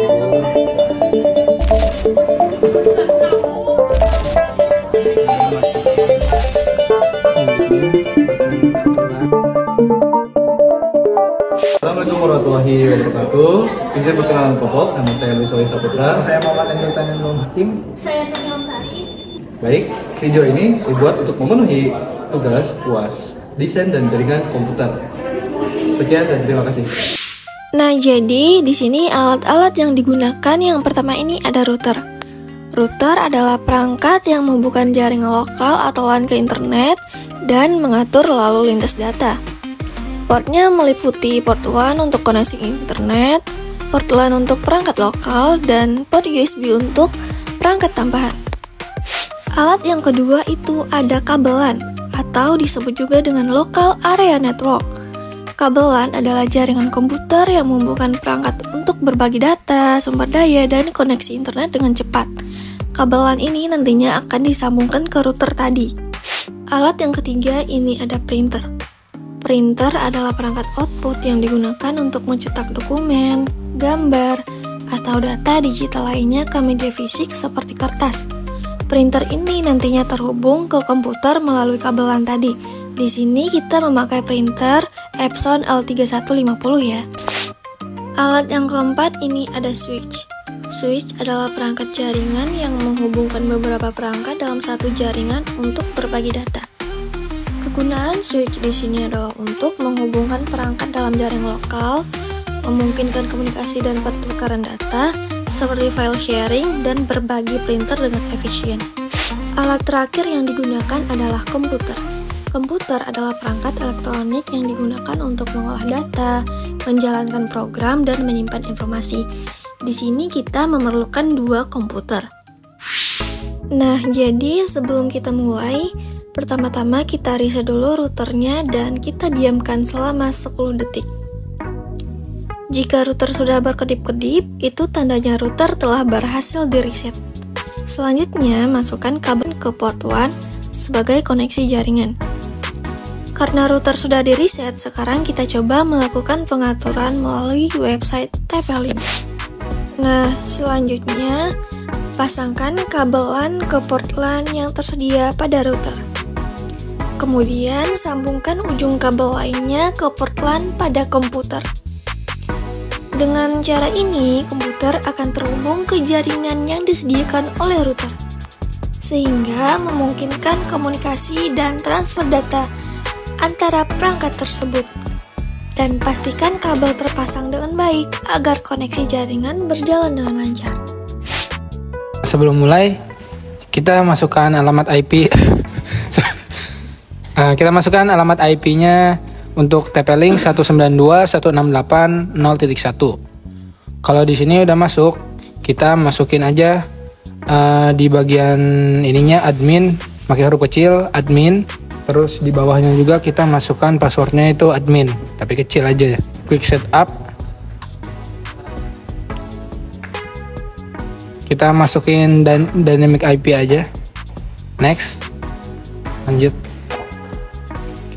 Assalamualaikum warahmatullahi wabarakatuh. Izin perkenalan pokok, nama saya Luis Saputra. Saya Muhammad Endurtanen Hakim. Saya Nurul Sari. Baik, video ini dibuat untuk memenuhi tugas UAS desain dan jaringan komputer. Sekian dan terima kasih. Nah, jadi di sini alat-alat yang digunakan yang pertama ini ada router. Router adalah perangkat yang menghubungkan jaringan lokal atau LAN ke internet dan mengatur lalu lintas data. Portnya meliputi port WAN untuk koneksi internet, port LAN untuk perangkat lokal, dan port USB untuk perangkat tambahan. Alat yang kedua itu ada kabel LAN, atau disebut juga dengan Local Area Network. Kabel LAN adalah jaringan komputer yang menghubungkan perangkat untuk berbagi data, sumber daya, dan koneksi internet dengan cepat. Kabel LAN ini nantinya akan disambungkan ke router tadi. Alat yang ketiga ini ada printer. Printer adalah perangkat output yang digunakan untuk mencetak dokumen, gambar, atau data digital lainnya ke media fisik seperti kertas. Printer ini nantinya terhubung ke komputer melalui kabel LAN tadi. Di sini kita memakai printer Epson L3150 ya. Alat yang keempat ini ada switch. Switch adalah perangkat jaringan yang menghubungkan beberapa perangkat dalam satu jaringan untuk berbagi data. Kegunaan switch di sini adalah untuk menghubungkan perangkat dalam jaringan lokal, memungkinkan komunikasi dan pertukaran data, seperti file sharing dan berbagi printer dengan efisien. Alat terakhir yang digunakan adalah komputer. Komputer adalah perangkat elektronik yang digunakan untuk mengolah data, menjalankan program, dan menyimpan informasi. Di sini kita memerlukan dua komputer. Nah, jadi sebelum kita mulai, pertama-tama kita reset dulu routernya dan kita diamkan selama 10 detik. Jika router sudah berkedip-kedip, itu tandanya router telah berhasil di-reset. Selanjutnya, masukkan kabel ke port WAN sebagai koneksi jaringan. Karena router sudah di-reset, sekarang kita coba melakukan pengaturan melalui website TP-Link. Nah, selanjutnya, pasangkan kabel LAN ke port LAN yang tersedia pada router. Kemudian, sambungkan ujung kabel lainnya ke port LAN pada komputer. Dengan cara ini, komputer akan terhubung ke jaringan yang disediakan oleh router, sehingga memungkinkan komunikasi dan transfer data antara perangkat tersebut. Dan pastikan kabel terpasang dengan baik agar koneksi jaringan berjalan dengan lancar. Sebelum mulai, kita masukkan alamat IP. Kita masukkan alamat IP-nya untuk TP-Link 192.168.0.1. Kalau di sini udah masuk, kita masukin aja di bagian ininya admin, pakai huruf kecil admin. Terus di bawahnya juga kita masukkan passwordnya itu admin, tapi kecil aja ya. Klik setup. Kita masukin dynamic IP aja. Next. Lanjut.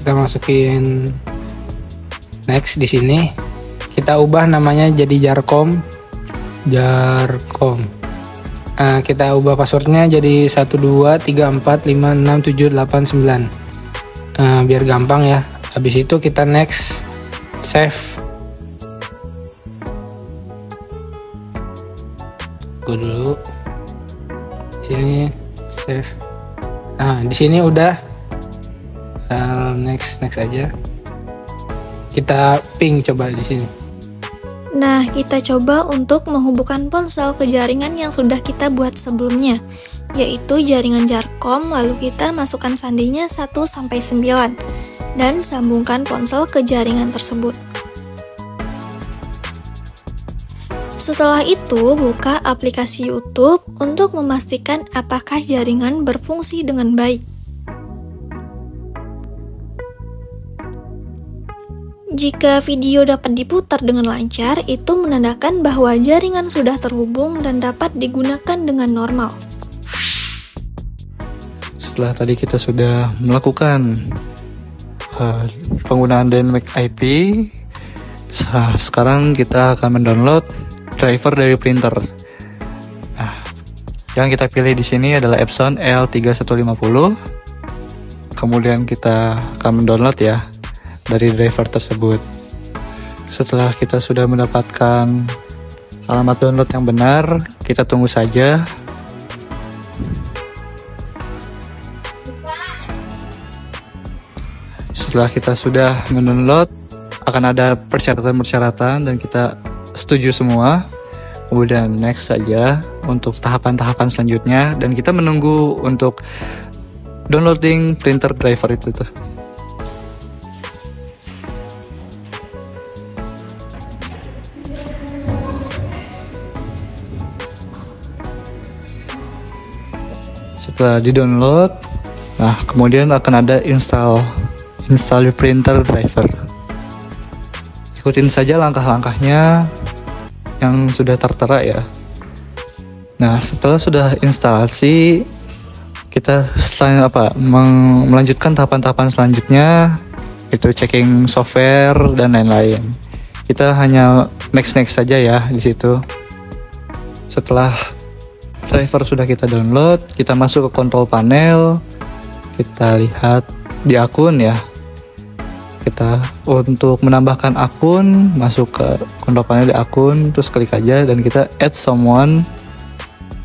Kita masukin next di sini. Kita ubah namanya jadi Jarcom. Kita ubah passwordnya jadi 123456789. Biar gampang ya. Habis itu kita next, save. Gue dulu. Sini save. Nah, di sini udah. Next aja. Kita ping coba di sini. Nah, kita coba untuk menghubungkan ponsel ke jaringan yang sudah kita buat sebelumnya, yaitu jaringan Jarcom, lalu kita masukkan sandinya 1-9 dan sambungkan ponsel ke jaringan tersebut. Setelah itu, buka aplikasi YouTube untuk memastikan apakah jaringan berfungsi dengan baik. Jika video dapat diputar dengan lancar, itu menandakan bahwa jaringan sudah terhubung dan dapat digunakan dengan normal. Setelah tadi kita sudah melakukan penggunaan dynamic IP, sekarang kita akan mendownload driver dari printer. Nah, yang kita pilih di sini adalah Epson L3150. Kemudian kita akan mendownload ya dari driver tersebut. Setelah kita sudah mendapatkan alamat download yang benar, kita tunggu saja. Setelah kita sudah mendownload, akan ada persyaratan-persyaratan dan kita setuju semua. Kemudian next saja untuk tahapan-tahapan selanjutnya, dan kita menunggu untuk downloading printer driver itu tuh. Setelah di-download, nah kemudian akan ada install printer driver. Ikutin saja langkah-langkahnya yang sudah tertera ya. Nah, setelah sudah instalasi, kita melanjutkan tahapan-tahapan selanjutnya, itu checking software dan lain-lain. Kita hanya next saja ya di situ. Setelah driver sudah kita download, kita masuk ke control panel, kita lihat di akun ya. Kita untuk menambahkan akun, masuk ke control panel di akun, terus klik aja dan kita add someone.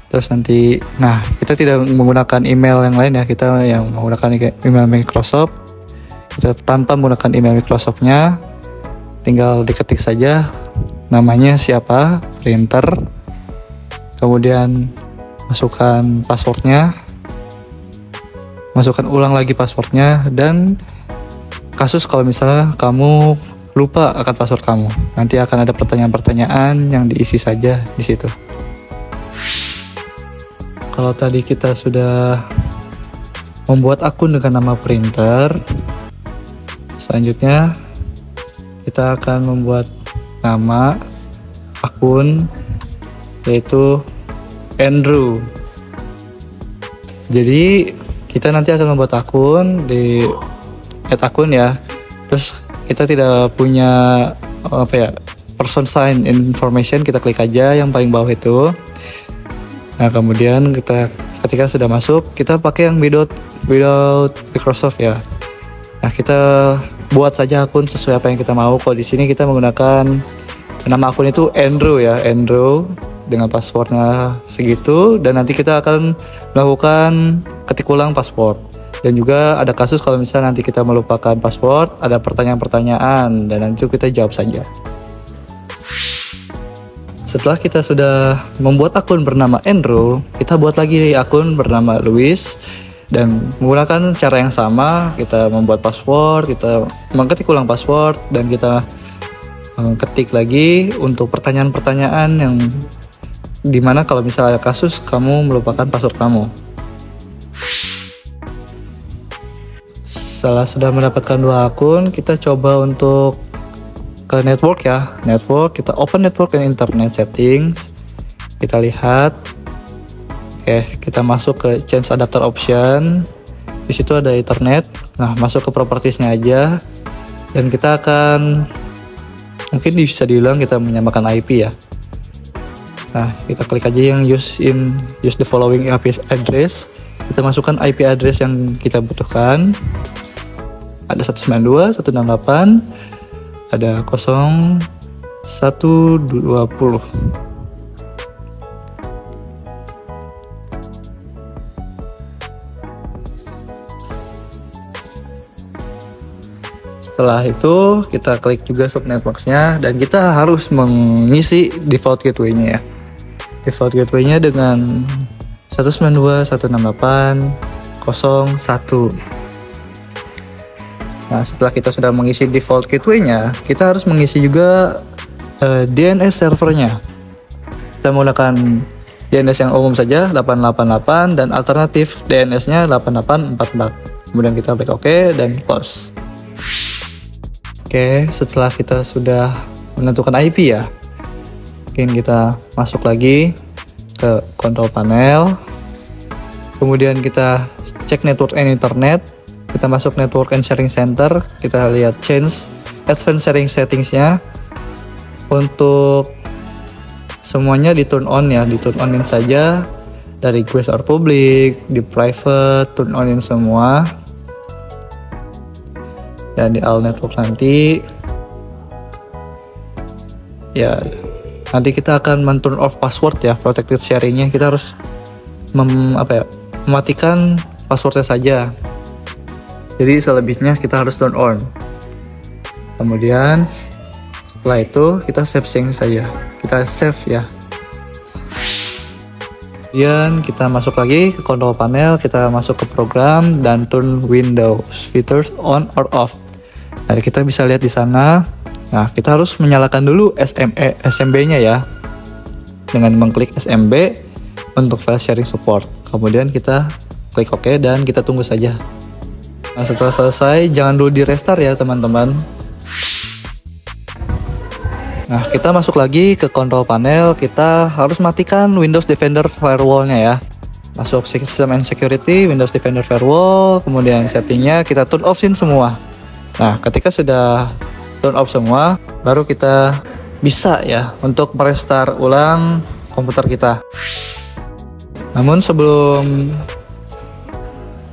Terus nanti, nah kita tidak menggunakan email yang lain ya, kita yang menggunakan email Microsoft. Kita tanpa menggunakan email Microsoftnya, tinggal diketik saja namanya siapa, printer, kemudian masukkan passwordnya, masukkan ulang lagi passwordnya, dan kasus kalau misalnya kamu lupa akan password kamu, nanti akan ada pertanyaan-pertanyaan yang diisi saja di situ. Kalau tadi kita sudah membuat akun dengan nama printer, selanjutnya kita akan membuat nama akun, yaitu Andrew. Jadi kita nanti akan membuat akun, di add akun ya. Terus kita tidak punya person sign information, kita klik aja yang paling bawah itu. Nah kemudian ketika sudah masuk, kita pakai yang without Microsoft ya. Nah kita buat saja akun sesuai apa yang kita mau. Kalau di sini kita menggunakan nama akun itu Andrew ya, Andrew dengan passwordnya segitu, dan nanti kita akan melakukan ketik ulang password. Dan juga ada kasus kalau misalnya nanti kita melupakan password, ada pertanyaan-pertanyaan, dan nanti kita jawab saja. Setelah kita sudah membuat akun bernama Andrew, kita buat lagi akun bernama Louis, dan menggunakan cara yang sama, kita membuat password, kita mengetik ulang password, dan kita ketik lagi untuk pertanyaan-pertanyaan yang dimana kalau misalnya kasus kamu melupakan password kamu. Setelah sudah mendapatkan dua akun, kita coba untuk ke network ya. Network, kita open network and internet settings. Kita lihat. Oke, kita masuk ke change adapter option. Di situ ada internet. Nah, masuk ke propertiesnya aja. Dan kita akan, mungkin bisa diulang, kita menyamakan IP ya. Nah, kita klik aja yang use the following IP address. Kita masukkan IP address yang kita butuhkan. Ada 192, 168, ada 0120. Setelah itu kita klik juga subnetworks-nya, dan kita harus mengisi default gateway-nya ya. Default gateway-nya dengan 192.168.01. Nah, setelah kita sudah mengisi default gateway-nya, kita harus mengisi juga DNS servernya. Kita menggunakan DNS yang umum saja, 888, dan alternatif DNS-nya 8844. Kemudian kita klik OK dan close. Oke, setelah kita sudah menentukan IP ya, mungkin kita masuk lagi ke control panel. Kemudian kita cek network and internet. Kita masuk network and sharing center, kita lihat change advanced sharing settingsnya. Untuk semuanya di turn on ya, di turn onin saja. Dari request or public, di private, turn onin semua. Dan di all network nanti ya, nanti kita akan men-turn off password ya, protected sharingnya. Kita harus mematikan passwordnya saja. Jadi selebihnya kita harus turn on. Kemudian setelah itu kita save sync saja, kita save ya. Kemudian kita masuk lagi ke control panel, kita masuk ke program dan turn Windows features on or off. Jadi kita bisa lihat di sana. Nah, kita harus menyalakan dulu SMB-nya ya, dengan mengklik SMB untuk file sharing support. Kemudian kita klik OK dan kita tunggu saja. Nah, setelah selesai, jangan dulu di restart ya teman-teman. Nah, kita masuk lagi ke control panel, kita harus matikan Windows Defender Firewall-nya ya. Masuk System and Security, Windows Defender Firewall, kemudian settingnya kita turn off-in semua. Nah, ketika sudah turn off semua, baru kita bisa ya untuk merestart ulang komputer kita. Namun sebelum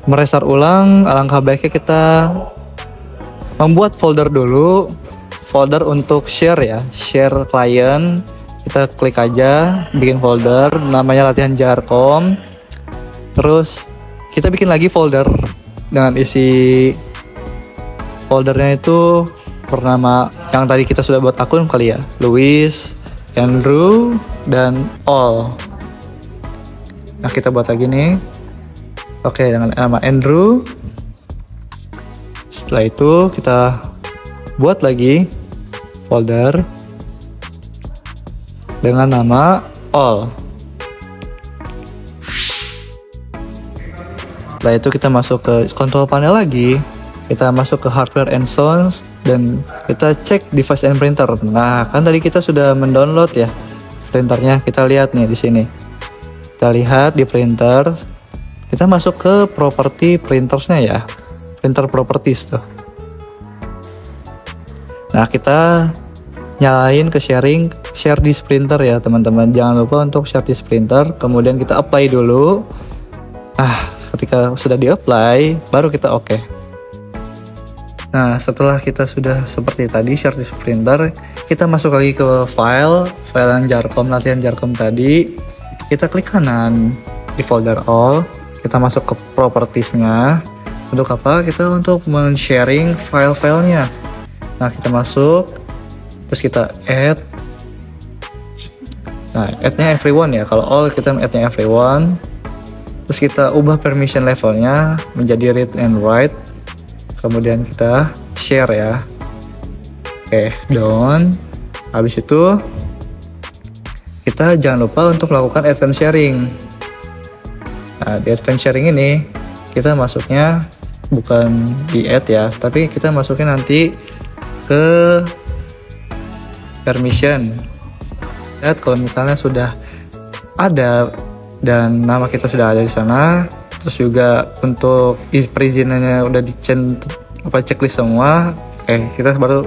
merestart ulang, alangkah baiknya kita membuat folder dulu, folder untuk share ya, share client. Kita klik aja, bikin folder, namanya latihan Jarkom. Terus kita bikin lagi folder dengan isi foldernya itu bernama yang tadi kita sudah buat akun kali ya, Louis, Andrew, dan all. Nah, kita buat lagi nih. Oke, dengan nama Andrew. Setelah itu kita buat lagi folder dengan nama all. Setelah itu kita masuk ke control panel lagi. Kita masuk ke hardware and sounds dan kita cek device and printer. Nah, kan tadi kita sudah mendownload ya printernya. Kita lihat nih di sini. Kita lihat di printer. Kita masuk ke property printersnya ya. Printer properties tuh. Nah, kita nyalain ke share disk printer ya teman-teman. Jangan lupa untuk share disk printer. Kemudian kita apply dulu. Nah, ketika sudah di apply, baru kita oke. Nah, setelah kita sudah seperti tadi share disk printer, kita masuk lagi ke file yang Jarkom, latihan Jarkom tadi. Kita klik kanan di folder all, kita masuk ke propertiesnya. Untuk apa? Kita untuk men-sharing file-filenya. Nah, kita masuk, terus kita add. Nah, add-nya everyone ya. Kalau all kita add-nya everyone. Terus kita ubah permission levelnya menjadi read and write. Kemudian kita share ya. Oke, done. Habis itu kita jangan lupa untuk melakukan advanced sharing. Nah, di advanced sharing ini kita masuknya bukan di add ya, tapi kita masukin nanti ke permission. Lihat kalau misalnya sudah ada dan nama kita sudah ada di sana. Terus juga untuk perizinannya udah checklist semua. Kita baru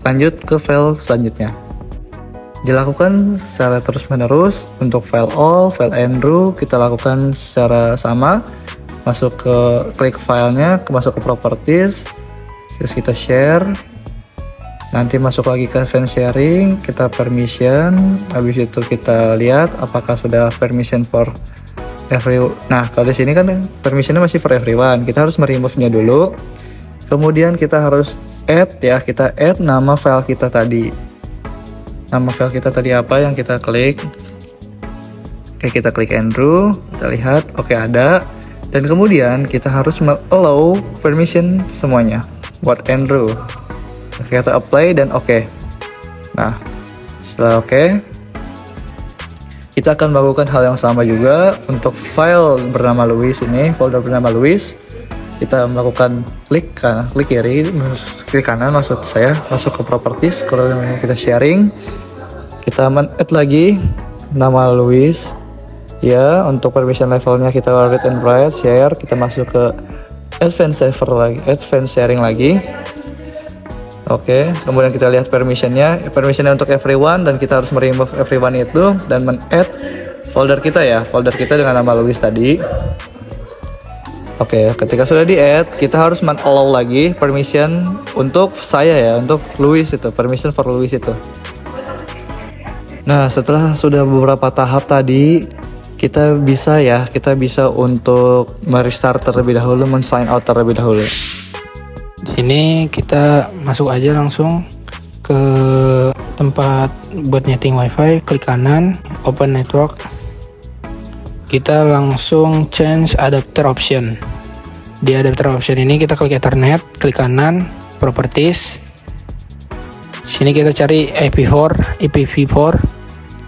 lanjut ke file selanjutnya. Dilakukan secara terus menerus. Untuk file all, file Andrew kita lakukan secara sama. Masuk ke klik filenya, masuk ke properties, terus kita share. Nanti masuk lagi ke advanced sharing, kita permission. Habis itu kita lihat apakah sudah permission for everyone. Nah, kalau di sini kan permissionnya masih for everyone. Kita harus meremove-nya dulu. Kemudian kita harus add ya. Kita add nama file kita tadi. Nama file kita tadi apa yang kita klik? Oke, kita klik Andrew. Kita lihat, oke ada. Dan kemudian kita harus allow permission semuanya buat Andrew. Oke, kita apply dan oke. Nah, setelah oke, kita akan melakukan hal yang sama juga untuk file bernama Louis ini, folder bernama Louis. Kita melakukan klik kanan maksud saya, masuk ke properties, kalau kita sharing, kita add lagi nama Louis. Ya, untuk permission levelnya kita read and write, share, kita masuk ke advanced sharing lagi. Oke, kemudian kita lihat permissionnya untuk everyone, dan kita harus remove everyone itu dan men-add folder kita ya, folder kita dengan nama Louis tadi. Oke, ketika sudah di-add, kita harus men-allow lagi permission untuk saya ya, untuk Louis itu, permission for Louis itu. Nah, setelah sudah beberapa tahap tadi, kita bisa untuk merestart terlebih dahulu, men-sign out terlebih dahulu. Di sini kita masuk aja langsung ke tempat buat nyeting WiFi, klik kanan, open network. Kita langsung change adapter option. Di adapter option ini kita klik Ethernet, klik kanan, properties. Sini kita cari IPv4,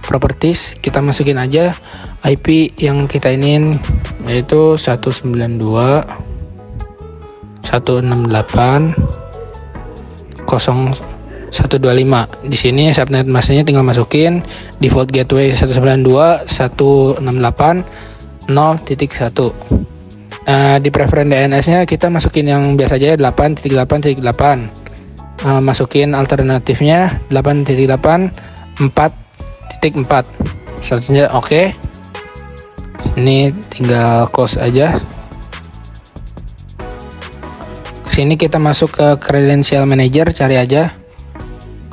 properties. Kita masukin aja IP yang kita ingin, yaitu 192.168.0.125. Di sini subnet masknya tinggal masukin default gateway 192.168.0.1. Di preferen DNS-nya kita masukin yang biasa aja 8.8.8. Masukin alternatifnya 8.8.4.4. Selanjutnya oke. Ini tinggal close aja. Sini kita masuk ke credential manager, cari aja.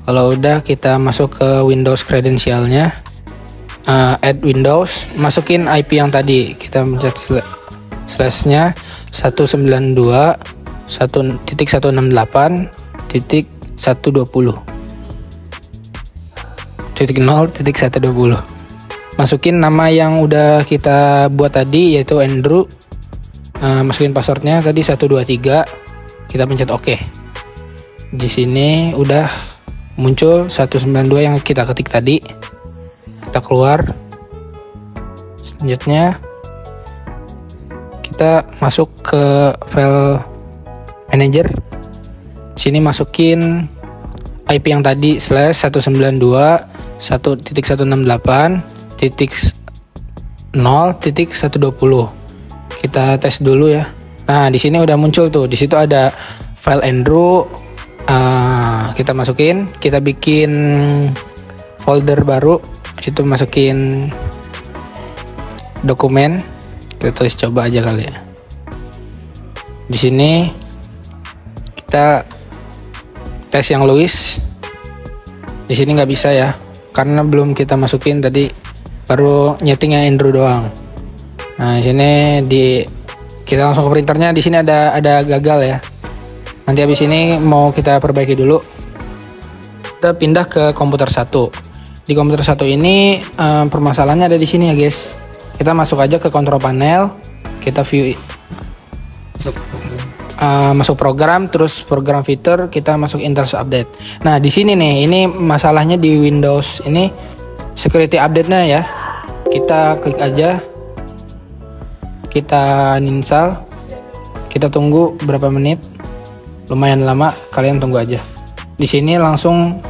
Kalau udah kita masuk ke Windows credentialnya, add Windows, masukin IP yang tadi, kita pencet slashnya 192.168.0.120. Masukin nama yang udah kita buat tadi, yaitu Andrew. Masukin passwordnya tadi 123. Kita pencet OK. Di sini udah muncul 192 yang kita ketik tadi. Kita keluar. Selanjutnya kita masuk ke file manager. Sini masukin IP yang tadi /192.168.0.120. Kita tes dulu ya. Nah, di sini udah muncul tuh. Di situ ada file Andrew. Kita masukin, kita bikin folder baru. Itu masukin dokumen. Kita tulis coba aja kali ya. Di sini kita tes yang Louis. Di sini nggak bisa ya, karena belum kita masukin tadi, baru nyeting yang Andrew doang. Nah, di sini kita langsung ke printernya. Di sini ada gagal ya. Nanti habis ini mau kita perbaiki dulu. Kita pindah ke komputer 1. Di komputer 1 ini permasalahannya ada di sini ya guys. Kita masuk aja ke control panel. Kita view masuk program, terus program fitur, kita masuk Intel's update. Nah, di sini nih, ini masalahnya di Windows ini security update-nya ya. Kita klik aja. Kita install, kita tunggu berapa menit, lumayan lama, kalian tunggu aja. Di sini langsung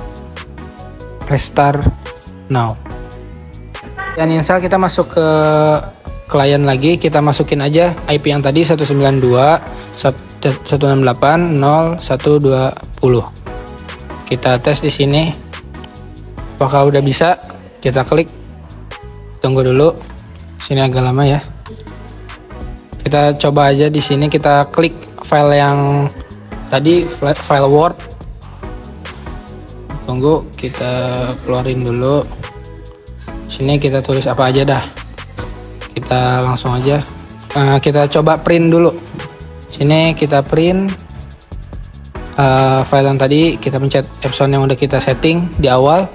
restart now. Dan install, kita masuk ke klien lagi, kita masukin aja IP yang tadi 192.168.0.120. Kita tes di sini, apakah udah bisa? Kita klik, tunggu dulu. Sini agak lama ya. Kita coba aja di sini, kita klik file yang tadi, file Word. Tunggu, kita keluarin dulu. Sini kita tulis apa aja dah. Kita langsung aja. Kita coba print dulu. Sini kita print file yang tadi, kita pencet Epson yang udah kita setting di awal.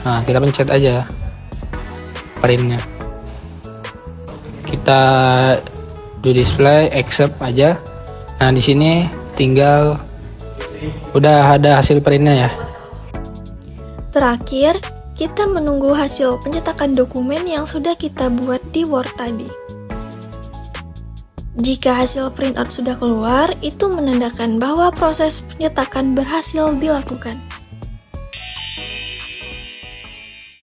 Nah, kita pencet aja printnya. Kita do display, accept aja. Nah, di sini tinggal udah ada hasil printnya ya. Terakhir, kita menunggu hasil pencetakan dokumen yang sudah kita buat di Word tadi. Jika hasil printout sudah keluar, itu menandakan bahwa proses pencetakan berhasil dilakukan.